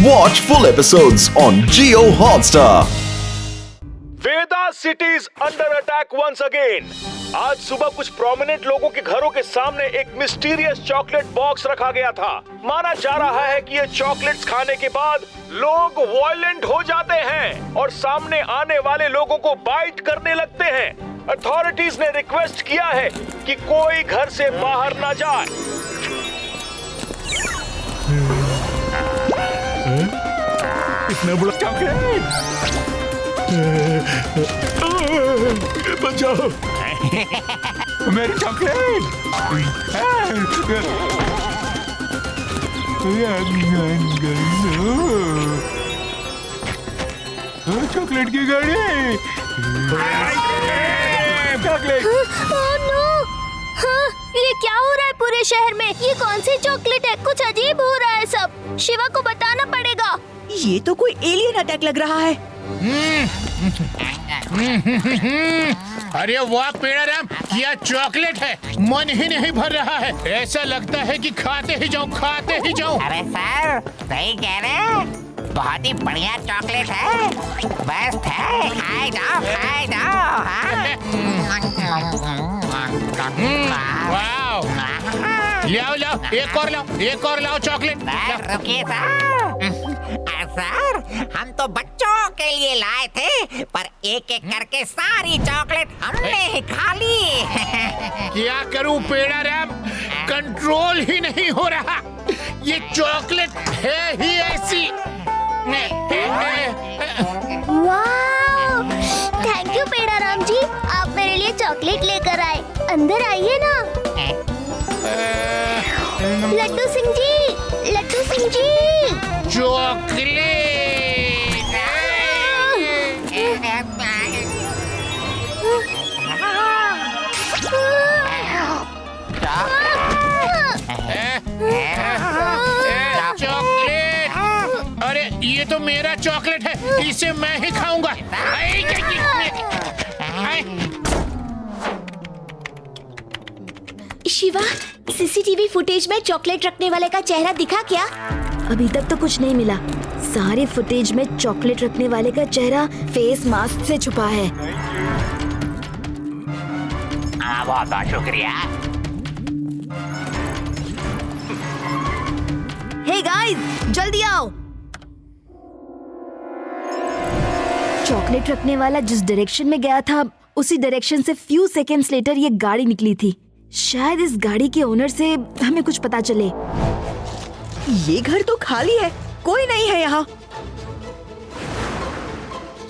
Watch full episodes on Jio Hotstar. Veda city is under attack once again. आज सुबह कुछ prominent लोगों के घरों के सामने एक मिस्टीरियस चॉकलेट बॉक्स रखा गया था। माना जा रहा है कि ये चॉकलेट्स खाने के बाद लोग वायलेंट हो जाते हैं और सामने आने वाले लोगों को बाइट करने लगते हैं। अथॉरिटीज ने रिक्वेस्ट किया है कि कोई घर से बाहर ना जाए। इतना बड़ा चॉकलेट, बचाओ मेरी चॉकलेट। चॉकलेट की गाड़ी, चॉकलेट। Oh no! हाँ, ये क्या हो रहा है पूरे शहर में? ये कौन सी चॉकलेट है? कुछ अजीब हो रहा है सब। शिवा को बताना पड़ेगा। ये तो कोई एलियन अटैक लग रहा है। अरे वाह पेड़ाराम, क्या चॉकलेट है, मन ही नहीं भर रहा है। ऐसा लगता है कि खाते ही जाऊं, खाते ही जाऊं। अरे सर, सही कह रहे हैं, बहुत ही बढ़िया चॉकलेट है, बेस्ट है, खाए जाओ खाए जाओ। वाओ, लाओ लाओ, एक और लाओ चॉकलेट। सर रुकिए सर, हम तो बच्चों के लिए लाए थे, पर एक एक करके सारी चॉकलेट हमने ही खा ली। क्या करूं पेड़ाराम, कंट्रोल ही नहीं हो रहा। ये चॉकलेट है ही ऐसी। वाह! थैंक यू पेड़ाराम जी, आप मेरे लिए चॉकलेट लेकर आए। अंदर आइए ना। लड्डू सिंह जी, लड्डू सिंह जी। चॉकलेट चॉकलेट, अरे ये तो मेरा चॉकलेट है, इसे मैं ही खाऊंगा। शिवा, सीसीटीवी फुटेज में चॉकलेट रखने वाले का चेहरा दिखा क्या? अभी तक तो कुछ नहीं मिला। सारे फुटेज में चॉकलेट रखने वाले का चेहरा फेस मास्क से छुपा है। बहुत बहुत शुक्रिया। हे गाइस, जल्दी आओ। चॉकलेट रखने वाला जिस डायरेक्शन में गया था, उसी डायरेक्शन से फ्यू सेकेंड्स लेटर ये गाड़ी निकली थी। शायद इस गाड़ी के ओनर से हमें कुछ पता चले। ये घर तो खाली है, कोई नहीं है यहाँ।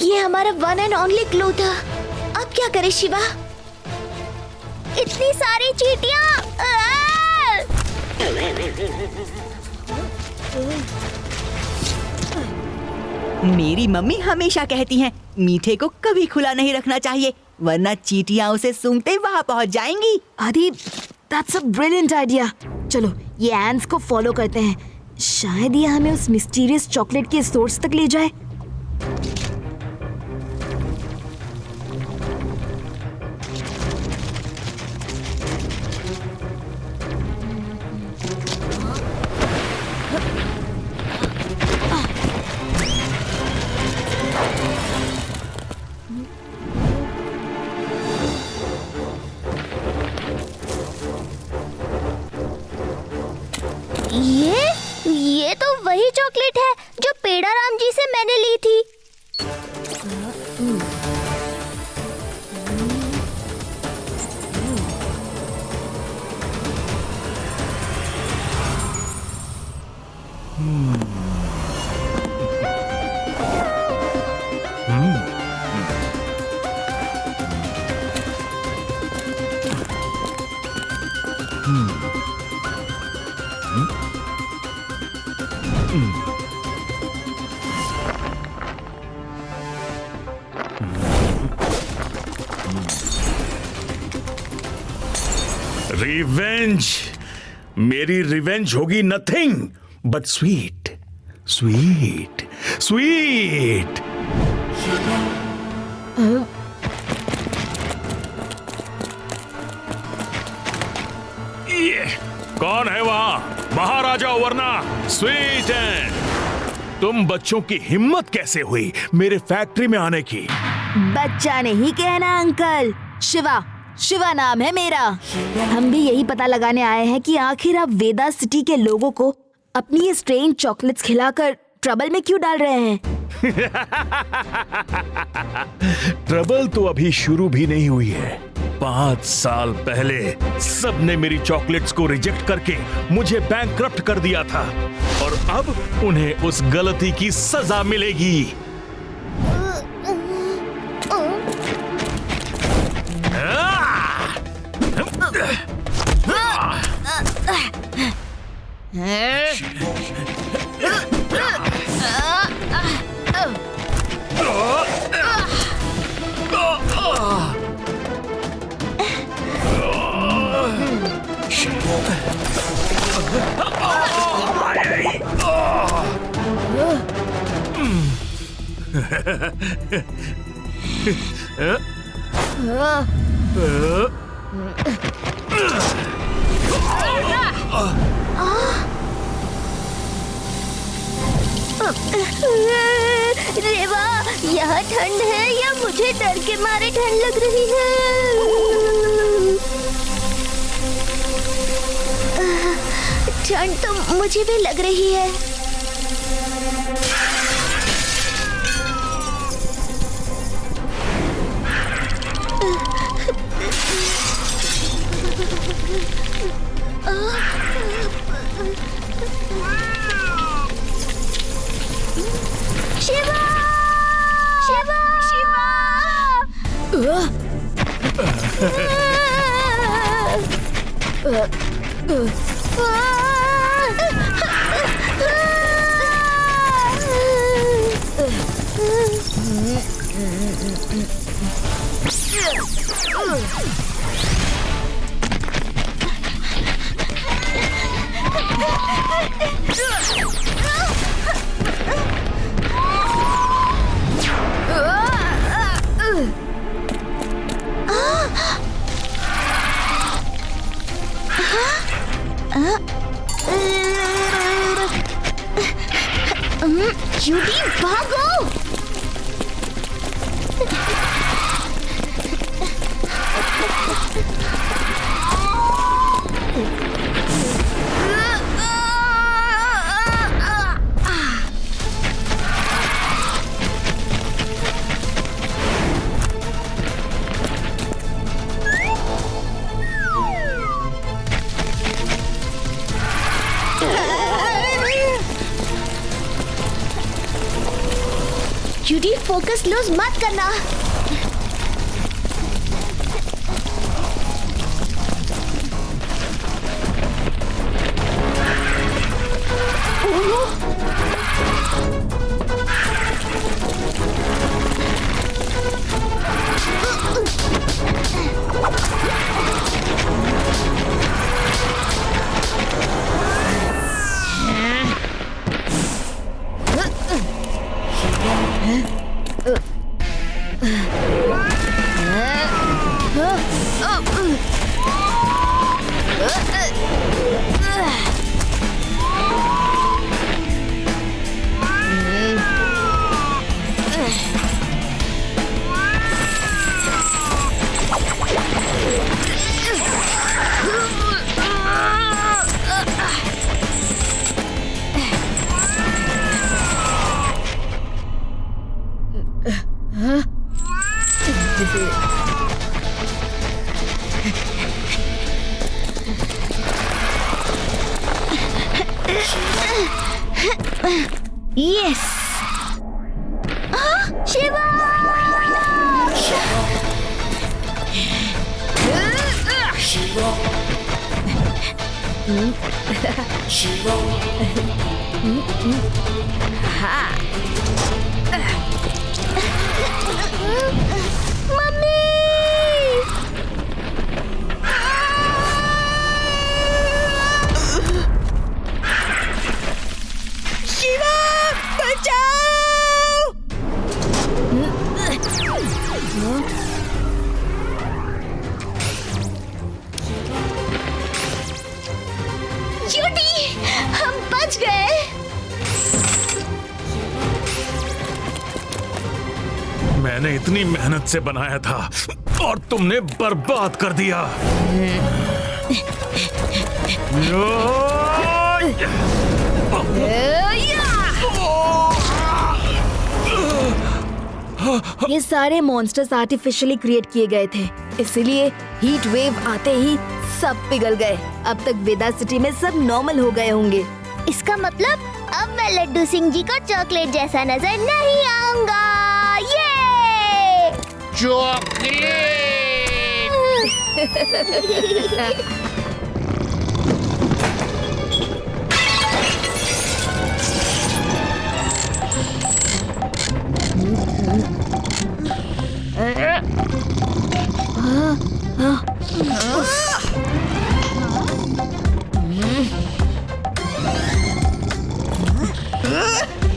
ये हमारा वन एंड ओनली क्लू था। अब क्या करे शिवा? इतनी सारी चींटियां! मेरी मम्मी हमेशा कहती हैं, मीठे को कभी खुला नहीं रखना चाहिए, वरना चींटियां उसे सूंघते वहां पहुंच जाएंगी। आदि, that's a brilliant idea। चलो ये एंड्स को फॉलो करते हैं, शायद ये हमें उस मिस्टीरियस चॉकलेट के सोर्स तक ले जाए। ये तो वही चॉकलेट है जो पेड़ाराम जी से मैंने ली थी। रिवेंज, मेरी रिवेंज होगी nothing but sweet, sweet, sweet. ये कौन है वहां? बाहर आ जाओ वरना स्वीट है। तुम बच्चों की हिम्मत कैसे हुई मेरे फैक्ट्री में आने की? बच्चा नहीं कहना अंकल, शिवा, शिवा नाम है मेरा। हम भी यही पता लगाने आए हैं कि आखिर आप वेदा सिटी के लोगों को अपनी ये स्ट्रेंज चॉकलेट्स खिलाकर ट्रबल में क्यों डाल रहे हैं? ट्रबल तो अभी शुरू भी नहीं हुई है। 5 साल पहले सबने मेरी चॉकलेट्स को रिजेक्ट करके मुझे बैंकक्रप्ट कर दिया था और अब उन्हें उस गलती की सजा मिलेगी। रेवा, यहाँ ठंड है या मुझे डर के मारे ठंड लग रही है? ठंड तो मुझे भी लग रही है। शिवा! शिवा! शिवा! जूडी, भागो! जूडी, फोकस लूज मत करना। यस! शिवा! जूडी, हम बच गए। मैंने इतनी मेहनत से बनाया था और तुमने बर्बाद कर दिया। ये सारे मॉन्स्टर्स आर्टिफिशियली क्रिएट किए गए थे, इसलिए हीट वेव आते ही सब पिघल गए। अब तक वेदा सिटी में सब नॉर्मल हो गए होंगे। इसका मतलब अब मैं लड्डू सिंह जी को चॉकलेट जैसा नजर नहीं आऊंगा। ये चॉकलेट।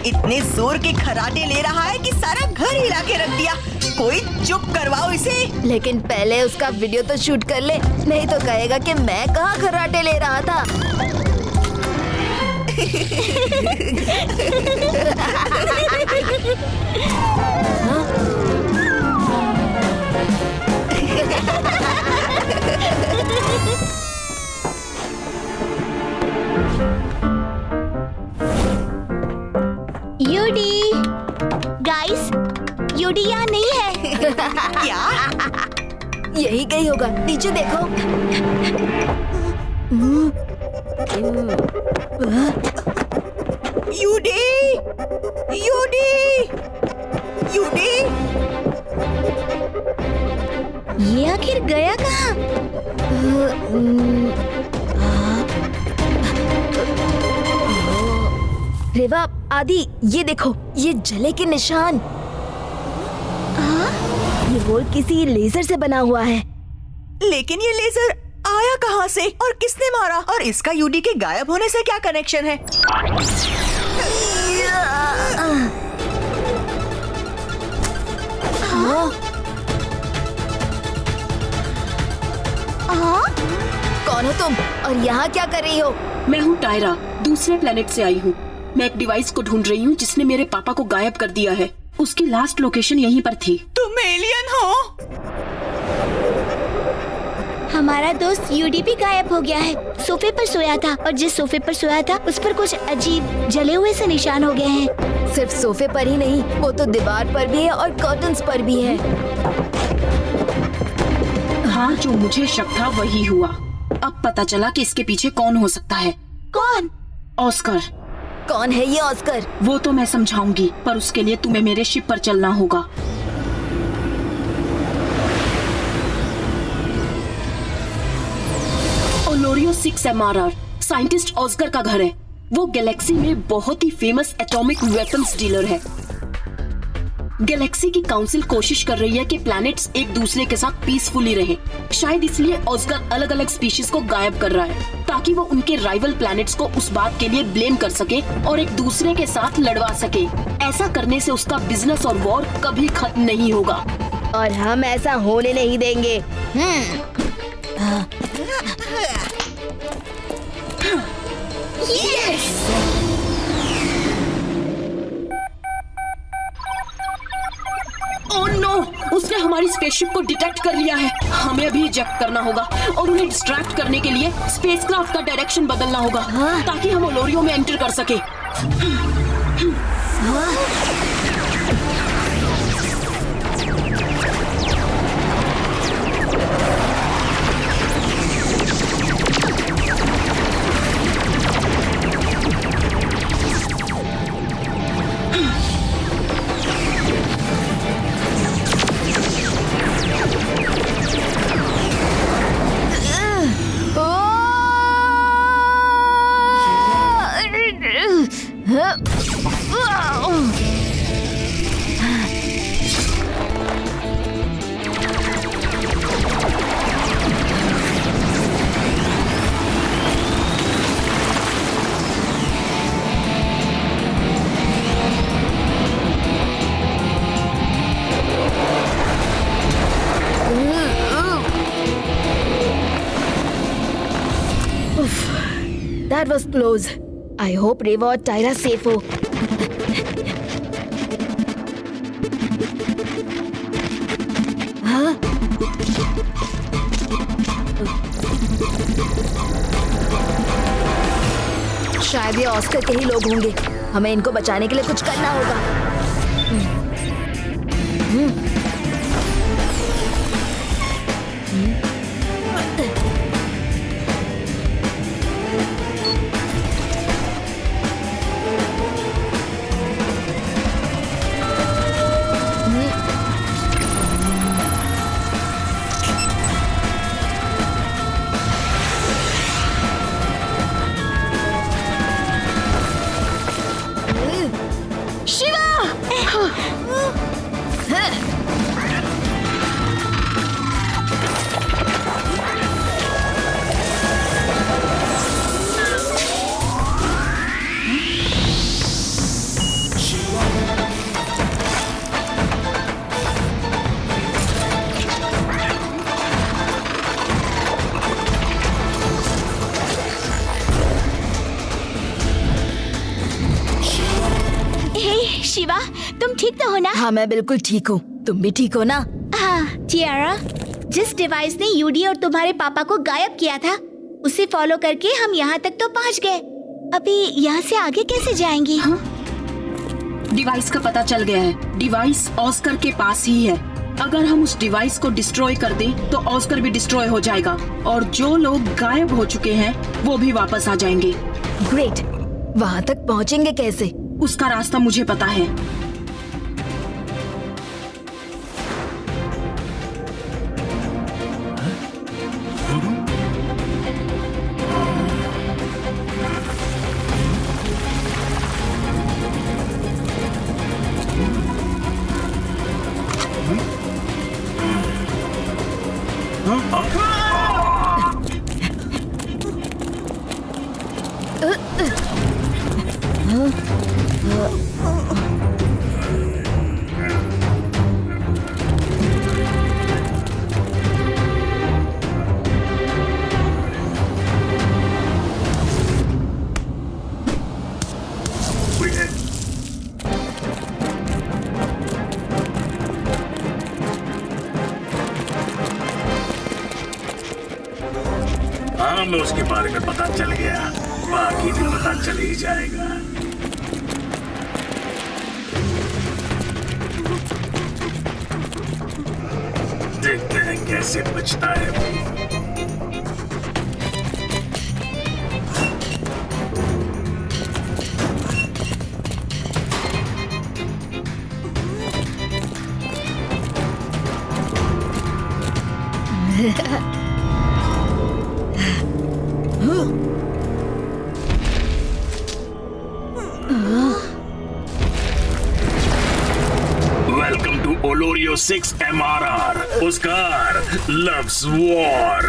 इतने जोर के खराटे ले रहा है कि सारा घर हिला के रख दिया। कोई चुप करवाओ इसे। लेकिन पहले उसका वीडियो तो शूट कर ले, नहीं तो कहेगा कि मैं कहाँ खर्राटे ले रहा था। यूडी, गाइस, यूडी यहाँ नहीं है। क्या? यही कहीं होगा, नीचे देखो। यूडी, यूडी, यूडी। ये आखिर गया कहाँ? रेवा, आदि, ये देखो, ये जले के निशान। ये होल किसी लेजर से बना हुआ है। लेकिन ये लेजर आया कहाँ से और किसने मारा? और इसका यूडी के गायब होने से क्या कनेक्शन है? कौन हो तुम और यहाँ क्या कर रही हो? मैं हूँ टायरा, दूसरे प्लेनेट से आई हूँ। मैं एक डिवाइस को ढूंढ रही हूँ जिसने मेरे पापा को गायब कर दिया है। उसकी लास्ट लोकेशन यहीं पर थी। तुम एलियन हो? हमारा दोस्त यूडी भी गायब हो गया है। सोफे पर सोया था और जिस सोफे पर सोया था उस पर कुछ अजीब जले हुए से निशान हो गए हैं। सिर्फ सोफे पर ही नहीं, वो तो दीवार पर भी है और कर्टन्स पर भी है। हाँ, जो मुझे शक था वही हुआ। अब पता चला कि इसके पीछे कौन हो सकता है। कौन? ऑस्कर। कौन है ये ऑस्कर? वो तो मैं समझाऊंगी, पर उसके लिए तुम्हें मेरे शिप पर चलना होगा। ओलोरियो 6 MRR साइंटिस्ट ऑस्कर का घर है। वो गैलेक्सी में बहुत ही फेमस एटॉमिक वेपन्स डीलर है। गैलेक्सी की काउंसिल कोशिश कर रही है कि प्लैनेट्स एक दूसरे के साथ पीसफुली रहे। शायद इसलिए ऑस्कर अलग अलग स्पीशीज को गायब कर रहा है ताकि वो उनके राइवल प्लैनेट्स को उस बात के लिए ब्लेम कर सके और एक दूसरे के साथ लड़वा सके। ऐसा करने से उसका बिजनेस और वॉर कभी खत्म नहीं होगा। और हम ऐसा होने नहीं देंगे। ओह नो, उसने हमारी स्पेसशिप को डिटेक्ट कर लिया है। हमें अभी इजेक्ट करना होगा और उन्हें डिस्ट्रैक्ट करने के लिए स्पेसक्राफ्ट का डायरेक्शन बदलना होगा ताकि हम ओलोरियो में एंटर कर सके। That was close. I hope रेवा और टायरा सेफ हो। हाँ? शायद ये ऑस्कर के ही लोग होंगे। हमें इनको बचाने के लिए कुछ करना होगा। शिवा, तुम ठीक तो हो ना? हाँ, मैं बिल्कुल ठीक हूँ। तुम भी ठीक हो ना? हाँ, टियारा, जिस डिवाइस ने यूडी और तुम्हारे पापा को गायब किया था, उसे फॉलो करके हम यहाँ तक तो पहुँच गए। अभी यहाँ से आगे कैसे जाएंगे? हाँ? डिवाइस का पता चल गया है। डिवाइस ऑस्कर के पास ही है। अगर हम उस डिवाइस को डिस्ट्रॉय कर दें तो ऑस्कर भी डिस्ट्रॉय हो जाएगा और जो लोग गायब हो चुके हैं वो भी वापस आ जाएंगे। ग्रेट। वहाँ तक पहुँचेंगे कैसे? उसका रास्ता मुझे पता है। हमें उसके बारे में पता चल गया, बाकी भी पता चल ही जाएगा। देखते हैं कैसे बचता है वो। Welcome to Olorio 6 MRR. Oscar loves war.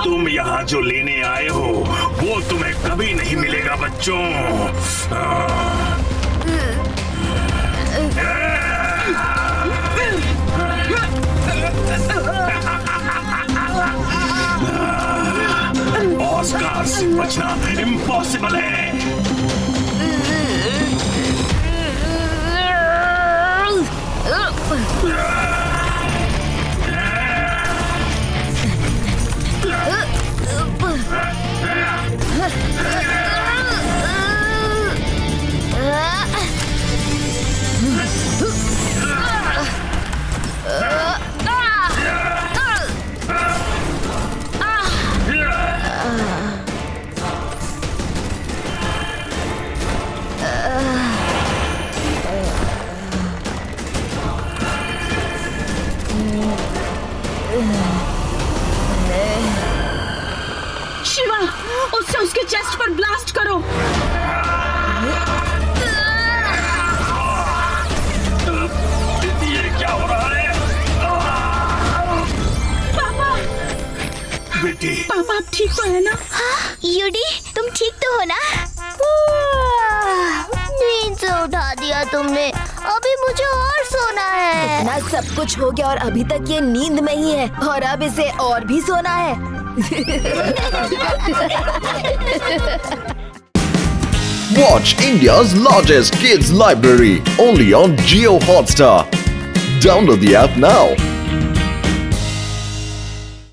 तुम यहाँ जो लेने आए हो वो तुम्हें कभी नहीं मिलेगा बच्चों। ऑस्कार से बचना इम्पॉसिबल है। शिवा, उससे उसके चेस्ट पर ब्लास्ट करो। ये क्या हो रहा है? पापा, बेटी, पापा आप ठीक तो है ना? हाँ, यूडी, तुम ठीक तो हो ना? नींद से उठा दिया तुमने। अभी मुझे और सोना है। इतना सब कुछ हो गया और अभी तक ये नींद में ही है और अब इसे और भी सोना है। Watch India's largest kids library only on Jio Hotstar. Download the app now.